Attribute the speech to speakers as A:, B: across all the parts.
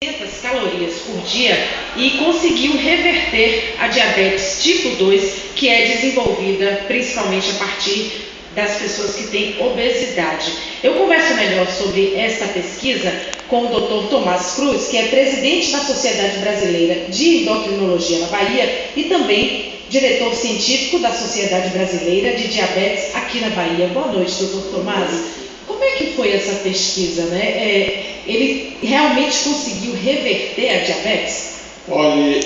A: 600 calorias por dia e conseguiu reverter a diabetes tipo 2, que é desenvolvida principalmente a partir das pessoas que têm obesidade. Eu converso melhor sobre esta pesquisa com o Dr. Tomás Cruz, que é presidente da Sociedade Brasileira de Endocrinologia na Bahia e também diretor científico da Sociedade Brasileira de Diabetes aqui na Bahia. Boa noite, Dr. Tomás. Como é que foi essa pesquisa, né? Ele realmente conseguiu reverter a diabetes?
B: Olha,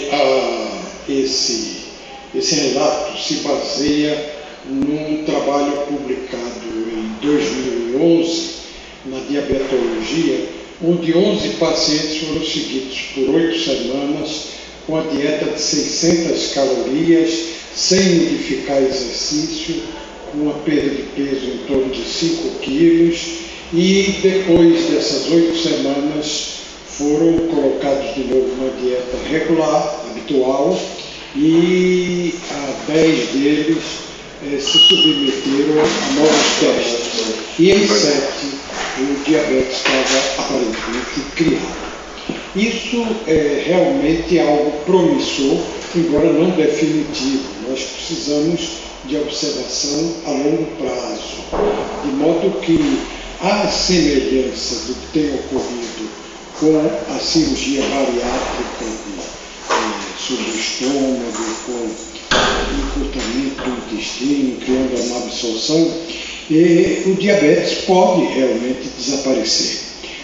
B: esse relato se baseia num trabalho publicado em 2011 na Diabetologia, onde 11 pacientes foram seguidos por 8 semanas com a dieta de 600 calorias, sem modificar exercício, com uma perda de peso em torno de 5 quilos, e depois dessas 8 semanas foram colocados de novo na dieta regular, habitual, e 10 deles se submeteram a novos testes. E em 7 o diabetes estava aparentemente criado. Isso é realmente algo promissor, embora não definitivo. Nós precisamos de observação a longo prazo, de modo que a semelhança do que tem ocorrido com a cirurgia bariátrica sobre o estômago, com encurtamento do intestino, criando a má absorção, o diabetes pode realmente desaparecer.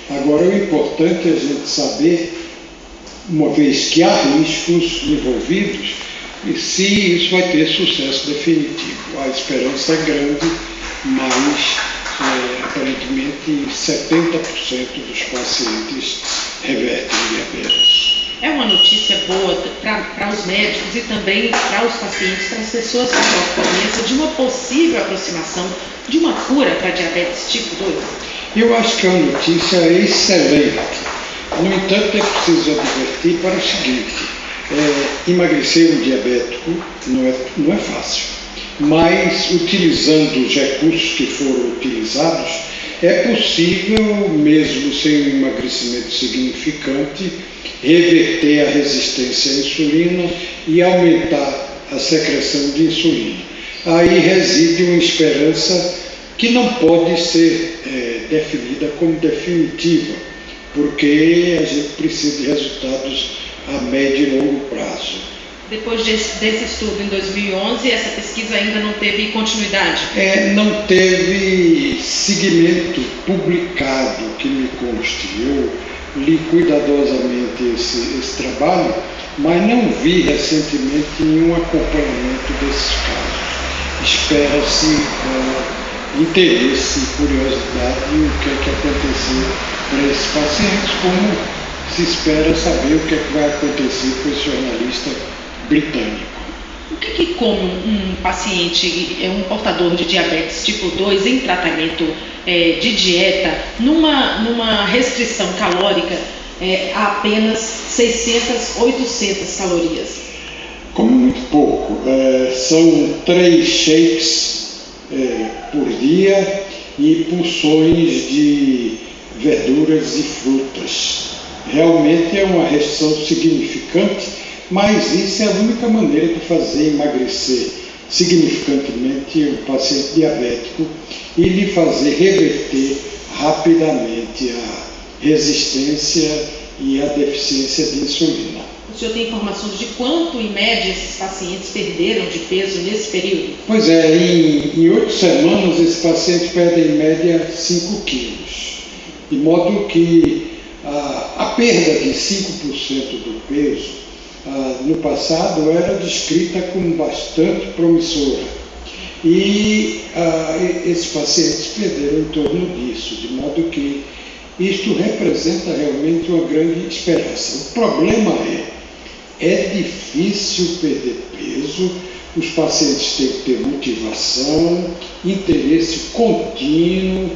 B: Agora, o importante é a gente saber, uma vez que há riscos envolvidos, e se isso vai ter sucesso definitivo. A esperança é grande, mas aparentemente 70% dos pacientes revertem diabetes.
A: É uma notícia boa para os médicos e também para os pacientes, para as pessoas que sofrem doença, de uma possível aproximação de uma cura para diabetes tipo 2?
B: Eu acho que é uma notícia excelente. No entanto, é preciso advertir para o seguinte: emagrecer um diabético não é fácil, mas utilizando os recursos que foram utilizados, é possível, mesmo sem um emagrecimento significante, reverter a resistência à insulina e aumentar a secreção de insulina. Aí reside uma esperança que não pode ser definida como definitiva, porque a gente precisa de resultados a médio e longo prazo.
A: Depois desse estudo em 2011, essa pesquisa ainda não teve continuidade?
B: Não teve seguimento publicado, que me conste. Eu li cuidadosamente esse trabalho, mas não vi recentemente nenhum acompanhamento desses casos. Espera-se com interesse e curiosidade o que é que aconteceu para esses pacientes, como se espera saber o que é que vai acontecer com esse jornalista britânico.
A: O que come um paciente, um portador de diabetes tipo 2 em tratamento de dieta, numa restrição calórica a apenas 600, 800 calorias?
B: Come muito pouco. São 3 shakes por dia e porções de verduras e frutas. Realmente é uma restrição significante, mas isso é a única maneira de fazer emagrecer significantemente o paciente diabético e lhe fazer reverter rapidamente a resistência e a deficiência de insulina.
A: O senhor tem informações de quanto, em média, esses pacientes perderam de peso nesse período?
B: Pois é, em 8 semanas esses pacientes perdem em média 5 quilos, de modo que a perda de 5% do peso no passado era descrita como bastante promissora, e esses pacientes perderam em torno disso, de modo que isto representa realmente uma grande esperança. O problema é difícil perder peso, os pacientes têm que ter motivação, interesse contínuo,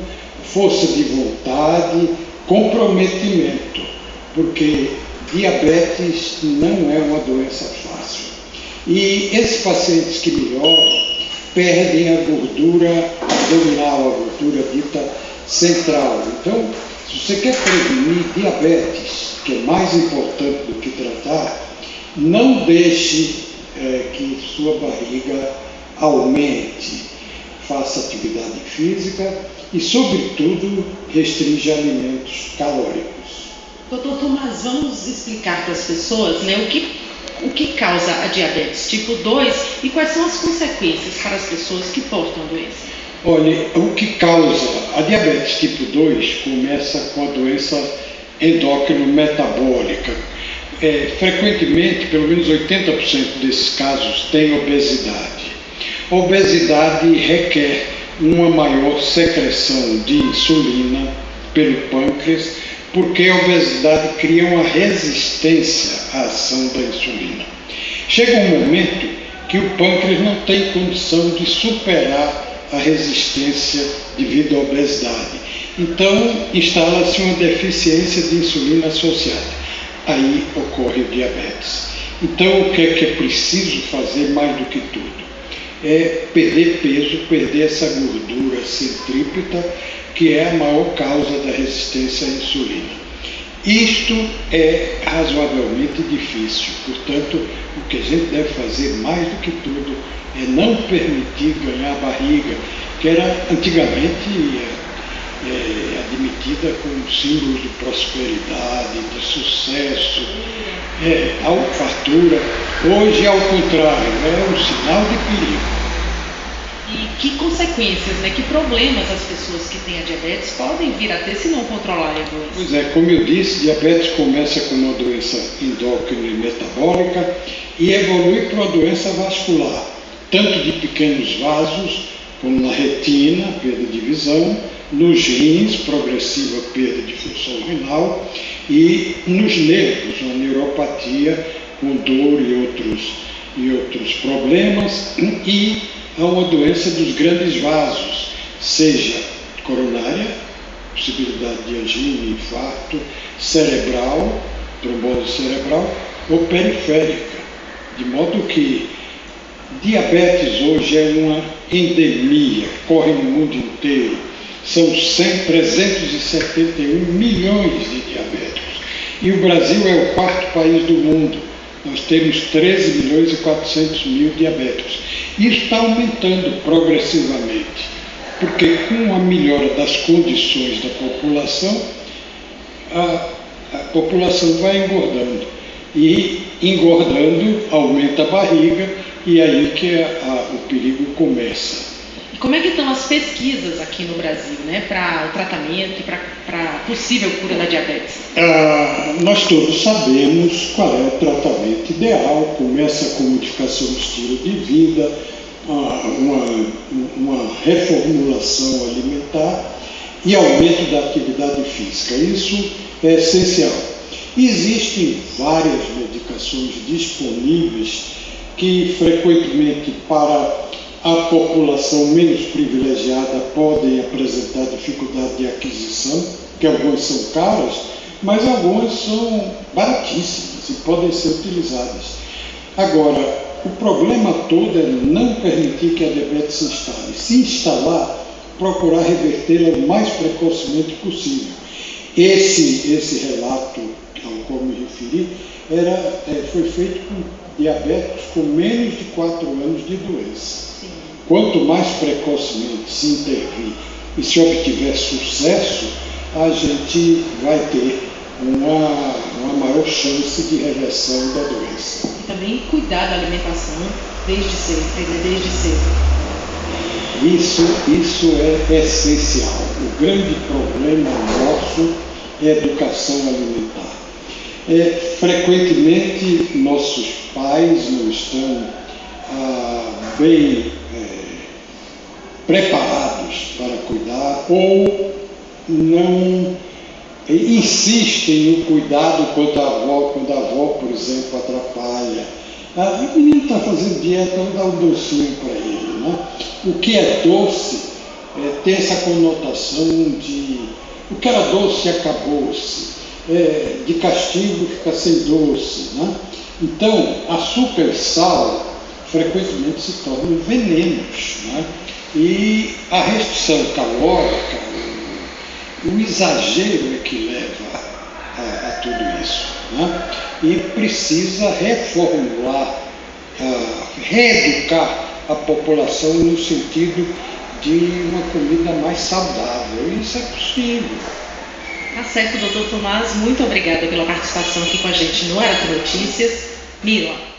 B: força de vontade, comprometimento, porque diabetes não é uma doença fácil. E esses pacientes que melhoram perdem a gordura abdominal, a gordura dita central. Então, se você quer prevenir diabetes, que é mais importante do que tratar, não deixe que sua barriga aumente, faça atividade física e, sobretudo, restrinja alimentos calóricos.
A: Doutor Tomás, vamos explicar para as pessoas, né, o que causa a diabetes tipo 2 e quais são as consequências para as pessoas que portam a doença.
B: Olha, o que causa a diabetes tipo 2 começa com a doença endócrino-metabólica. Frequentemente, pelo menos 80% desses casos têm obesidade. A obesidade requer uma maior secreção de insulina pelo pâncreas, porque a obesidade cria uma resistência à ação da insulina. Chega um momento que o pâncreas não tem condição de superar a resistência devido à obesidade. Então, instala-se uma deficiência de insulina associada. Aí ocorre o diabetes. Então, o que é preciso fazer mais do que tudo? É perder peso, perder essa gordura centrípeta, que é a maior causa da resistência à insulina. Isto é razoavelmente difícil, portanto, o que a gente deve fazer mais do que tudo é não permitir ganhar barriga, que era antigamente admitida como símbolo de prosperidade, de sucesso, fartura. Hoje, ao contrário, é um sinal de perigo.
A: E que consequências, né, que problemas as pessoas que têm a diabetes podem vir a ter se não controlarem a doença?
B: Pois é, como eu disse, diabetes começa com uma doença endócrina e metabólica e evolui para uma doença vascular, tanto de pequenos vasos, como na retina, perda de visão, nos rins, progressiva perda de função renal, e nos nervos, uma neuropatia com dor e outros problemas, e a uma doença dos grandes vasos, seja coronária, possibilidade de angina, infarto, cerebral, trombose cerebral, ou periférica, de modo que diabetes hoje é uma endemia, corre no mundo inteiro. São 371 milhões de diabéticos. E o Brasil é o quarto país do mundo. Nós temos 13 milhões e 400 mil diabéticos. Isso está aumentando progressivamente, porque com a melhora das condições da população, a população vai engordando. E engordando aumenta a barriga, e aí que o perigo começa.
A: E como é que estão as pesquisas aqui no Brasil, né, para o tratamento e para a possível cura da diabetes?
B: Nós todos sabemos qual é o tratamento ideal. Começa com modificação do estilo de vida, uma reformulação alimentar e aumento da atividade física. Isso é essencial. Existem várias medicações disponíveis que frequentemente para a população menos privilegiada podem apresentar dificuldade de aquisição, que algumas são caras, mas algumas são baratíssimas e podem ser utilizadas. Agora, o problema todo é não permitir que a diabetes se instale. Se instalar, procurar revertê-la o mais precocemente possível. Esse relato ao qual me referi foi feito com diabéticos com menos de 4 anos de doença.
A: Sim.
B: Quanto mais precocemente se intervir e se obtiver sucesso, a gente vai ter uma maior chance de reversão da doença.
A: E também cuidar da alimentação desde cedo.
B: Isso é essencial. O grande problema nosso é a educação alimentar. Frequentemente, nossos pais não estão bem preparados para cuidar ou não insistem no cuidado quando a avó, por exemplo, atrapalha. O menino está fazendo dieta, vamos dar um docinho para ele, né? O que é doce tem essa conotação de o que era doce acabou-se, de castigo fica sem doce, né? Então, açúcar e sal frequentemente se tornam venenos, né? E a restrição calórica, o exagero é que leva a tudo isso. isso, né? E precisa reformular, reeducar a população no sentido de uma comida mais saudável. Isso é possível.
A: Tá certo, doutor Tomás. Muito obrigada pela participação aqui com a gente no Arauto Notícias. Mila.